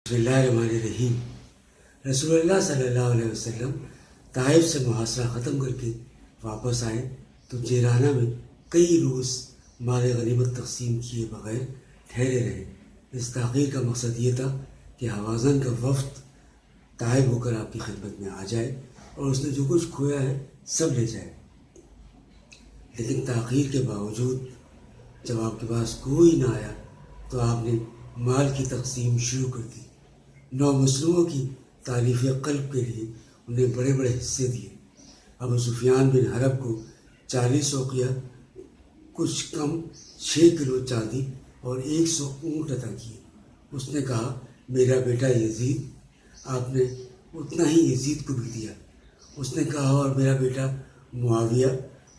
بسم اللہ الرحمن الرحیم۔ رسول اللہ صلی اللہ علیہ وسلم طائف سے محاصرہ ختم کر کے واپس آئے تو جیرانہ میں کئی روز مال غنیمت تقسیم کیے بغیر ٹھہرے رہے۔ اس تحقیق کا مقصد یہ تھا کہ حوازن کا وفد طائف ہو کر آپ کی خدمت میں آ جائے اور اس نے جو کچھ کھویا ہے سب لے جائے۔ لیکن تاخیر کے باوجود جب آپ کے پاس کوئی نہ آیا تو آپ نے مال کی تقسیم شروع کر دی۔ 9 مسلموں کی تالیف قلب کے لیے انہیں بڑے بڑے حصے دیے۔ ابو سفیان بن حرب کو 40 اوقیہ کچھ کم 6 کلو چاندی اور 100 اونٹ عطا کیے۔ اس نے کہا میرا بیٹا یزید، آپ نے اتنا ہی یزید کو بھی دیا۔ اس نے کہا اور میرا بیٹا معاویہ،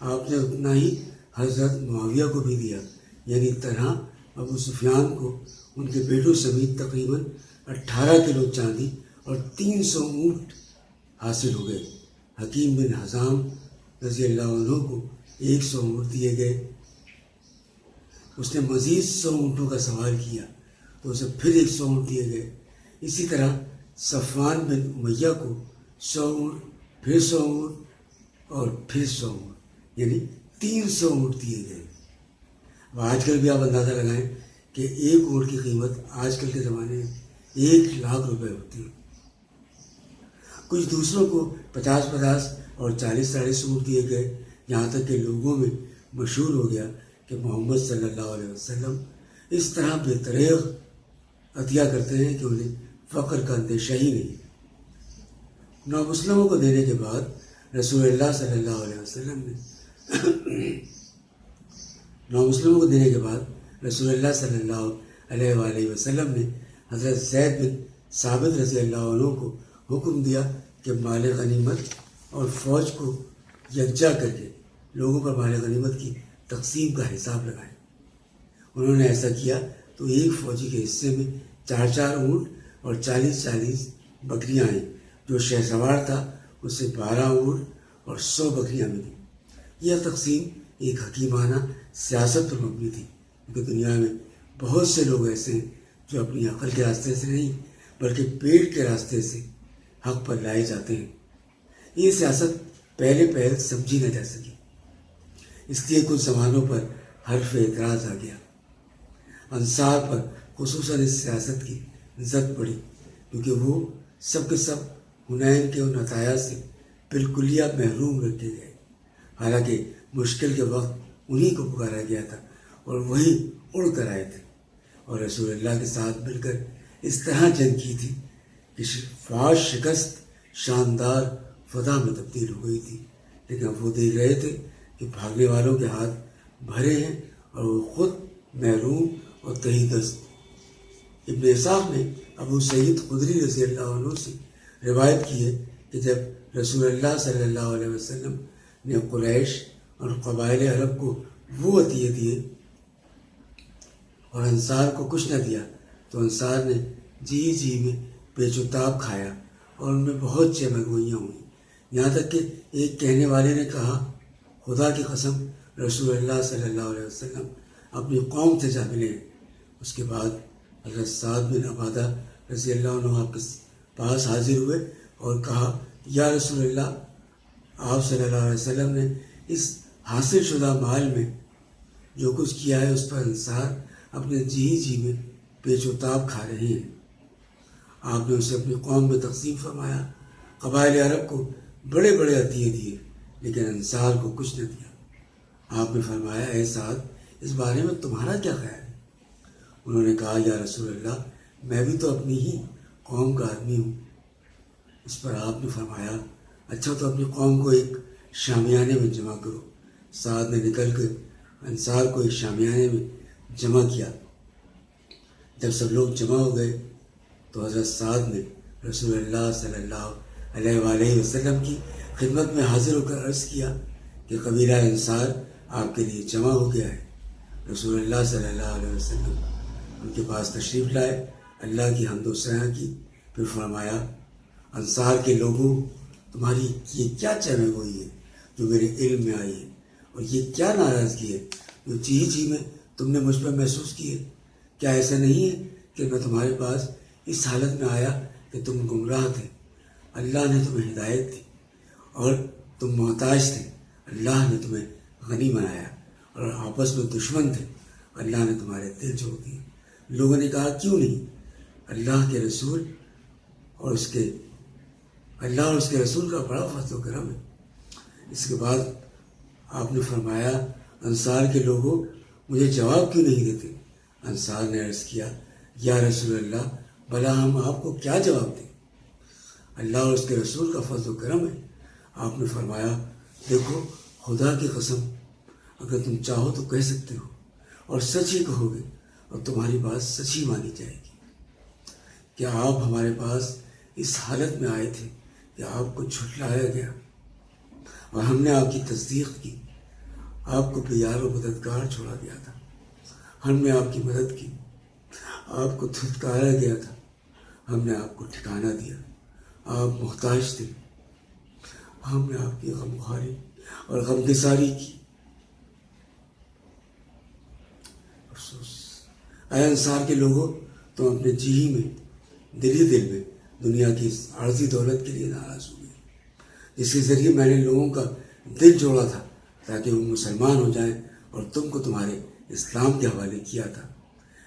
آپ نے اتنا ہی حضرت معاویہ کو بھی دیا۔ یعنی طرح ابو سفیان کو ان کے بیٹوں سمیت تقریباً 18 کلو چاندی اور 300 اونٹ حاصل ہو گئے۔ حکیم بن حزام رضی اللہ عنہ کو 100 اونٹ دیے گئے۔ اس نے مزید 100 اونٹوں کا سوال کیا تو اسے پھر 100 اونٹ دیے گئے۔ اسی طرح صفوان بن امیہ کو 100 اونٹ، پھر 100 اونٹ اور پھر 100 اونٹ، یعنی 300 اونٹ دیے گئے۔ اب آج کل بھی آپ اندازہ لگائیں کہ ایک اونٹ کی قیمت آج کل کے زمانے میں 1 لاکھ روپے ہوتی ہے۔ کچھ دوسروں کو 50 اور 40 اونٹ دیے گئے، یہاں تک کہ لوگوں میں مشہور ہو گیا کہ محمد صلی اللہ علیہ وسلم اس طرح بے دریغ عطیہ کرتے ہیں کہ انہیں فقر کا اندیشہ ہی نہیں۔ 9 مسلموں کو دینے کے بعد رسول اللہ صلی اللہ علیہ وسلم نے رسول اللہ صلی اللہ علیہ وآلہ وسلم نے حضرت زید بن ثابت رضی اللہ عنہ کو حکم دیا کہ مال غنیمت اور فوج کو یکجا کر کے لوگوں پر مال غنیمت کی تقسیم کا حساب لگائیں۔ انہوں نے ایسا کیا تو ایک فوجی کے حصے میں 4 اونٹ اور 40 بکریاں آئیں۔ جو شہ سوار تھا اسے 12 اونٹ اور 100 بکریاں ملی۔ یہ تقسیم ایک حکیمانہ سیاست پر مبنی تھی، کیونکہ دنیا میں بہت سے لوگ ایسے ہیں جو اپنی عقل کے راستے سے نہیں بلکہ پیٹ کے راستے سے حق پر لائے جاتے ہیں۔ یہ سیاست پہلے سمجھی نہ جا سکی، اس لیے کچھ زمانوں پر حرف اعتراض آ گیا۔ انصار پر خصوصاً اس سیاست کی زد پڑی، کیونکہ وہ سب کے سب حنین کے ان عطایا سے بالکلیہ محروم رکھے گئے، حالانکہ مشکل کے وقت انہی کو پکارا گیا تھا اور وہی اڑ کر آئے تھے، اور رسول اللہ کے ساتھ مل کر اس طرح جنگ کی تھی کہ فاش شکست شاندار فتح میں تبدیل ہو گئی تھی۔ لیکن وہ دیکھ رہے تھے کہ بھاگنے والوں کے ہاتھ بھرے ہیں اور وہ خود محروم اور تہی دست۔ ابن اسحاق نے ابو سعید خدری رضی اللہ عنہ سے روایت کی ہے کہ جب رسول اللہ صلی اللہ علیہ وسلم نے قریش اور قبائل عرب کو وہ عطیے دیے اور انصار کو کچھ نہ دیا تو انصار نے جی میں پیچ و تاب کھایا اور ان میں بہت چمگوئیاں ہوئیں، یہاں تک کہ ایک کہنے والے نے کہا خدا کی قسم رسول اللہ صلی اللہ علیہ وسلم اپنی قوم سے جا ملے۔ اس کے بعد حضرت سعد بن عبادہ رضی اللہ عنہ آپ کے پاس حاضر ہوئے اور کہا یا رسول اللہ، آپ صلی اللہ علیہ وسلم نے اس حاصل شدہ مال میں جو کچھ کیا ہے اس پر انصار اپنے جی میں پیچ و تاب کھا رہے ہیں۔ آپ نے اسے اپنی قوم میں تقسیم فرمایا۔ قبائل عرب کو بڑے بڑے عطیے دیے لیکن انصار کو کچھ نہ دیا۔ آپ نے فرمایا اے سعد، اس بارے میں تمہارا کیا خیال ہے؟ انہوں نے کہا یا رسول اللہ، میں بھی تو اپنی ہی قوم کا آدمی ہوں۔ اس پر آپ نے فرمایا اچھا تو اپنی قوم کو ایک شامیانے میں جمع کرو۔ سعد نے نکل کر انصار کو ایک شامیانے میں جمع کیا۔ جب سب لوگ جمع ہو گئے تو حضرت سعد نے رسول اللہ صلی اللہ علیہ وآلہ وسلم کی خدمت میں حاضر ہو کر عرض کیا کہ قبیلہ انصار آپ کے لیے جمع ہو گیا ہے۔ رسول اللہ صلی اللہ علیہ وسلم ان کے پاس تشریف لائے، اللہ کی حمد و ثنا کی، پھر فرمایا انصار کے لوگوں، تمہاری یہ کیا چمگوئی ہے جو میرے علم میں آئی ہے، اور یہ کیا ناراضگی ہے جو جی میں تم نے مجھ پر محسوس کی ہے؟ کیا ایسا نہیں ہے کہ میں تمہارے پاس اس حالت میں آیا کہ تم گمراہ تھے، اللہ نے تمہیں ہدایت دی، اور تم محتاج تھے، اللہ نے تمہیں غنی بنایا، اور آپس میں دشمن تھے، اللہ نے تمہارے دل جوڑ دیے۔ لوگوں نے کہا کیوں نہیں؟ اللہ کے رسول اور اس کے رسول کا بڑا فضل و کرم ہے۔ اس کے بعد آپ نے فرمایا انصار کے لوگوں مجھے جواب کیوں نہیں دیتے؟ انصار نے عرض کیا یا رسول اللہ بھلا ہم آپ کو کیا جواب دیں؟ اللہ اور اس کے رسول کا فضل و کرم ہے۔ آپ نے فرمایا دیکھو خدا کی قسم اگر تم چاہو تو کہہ سکتے ہو اور سچ ہی کہو گے اور تمہاری بات سچ ہی مانی جائے گی۔ کیا آپ ہمارے پاس اس حالت میں آئے تھے کہ آپ کو جھٹلایا گیا اور ہم نے آپ کی تصدیق کی، آپ کو بیار و مددگار چھوڑا گیا تھا، ہم نے آپ کی مدد کی، آپ کو دھتکارا گیا تھا، ہم نے آپ کو ٹھکانہ دیا، آپ محتاج تھے، ہم نے آپ کی غمخواری اور غمگساری کی۔ افسوس اے انصار کے لوگوں، تم اپنے جی میں دل میں دنیا کی اس عارضی دولت کے لیے ناراض ہوئے جس کے ذریعے میں نے لوگوں کا دل جوڑا تھا تاکہ وہ مسلمان ہو جائیں اور تم کو تمہارے اسلام کے حوالے کیا تھا۔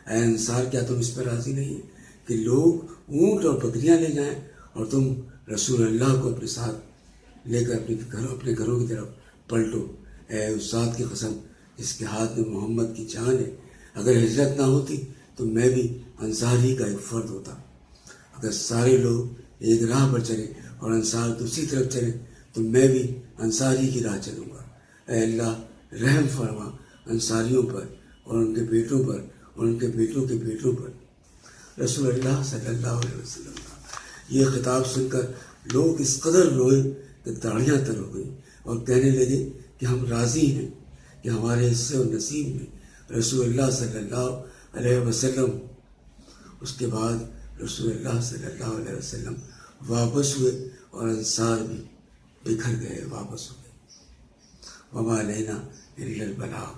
اے انصار کیا تم اس پر راضی نہیں کہ لوگ اونٹ اور بکریاں لے جائیں اور تم رسول اللہ کو اپنے ساتھ لے کر اپنے گھروں کی طرف پلٹو؟ اے اس ذات کی قسم جس کے ہاتھ میں محمد کی جان ہے، اگر ہجرت نہ ہوتی تو میں بھی انصار ہی کا ایک فرد ہوتا۔ اگر سارے لوگ ایک راہ پر چلے اور انصار دوسری طرف چلے تو میں بھی انصار ہی کی راہ چلوں گا۔ اے اللہ رحم فرما انصاریوں پر اور ان کے بیٹوں پر اور ان کے بیٹوں کے بیٹوں پر۔ رسول اللہ صلی اللہ علیہ وسلم کا یہ خطاب سن کر لوگ اس قدر روئے کہ داڑیاں تر ہو گئی اور کہنے لگے کہ ہم راضی ہیں کہ ہمارے حصے و نصیب میں رسول اللہ صلی اللہ علیہ وسلم۔ اس کے بعد رسول اللہ صلی اللہ علیہ وسلم واپس ہوئے اور انصار بھی بکھر گئے، واپس ہو گئے۔ وما علینا الا البلاغ۔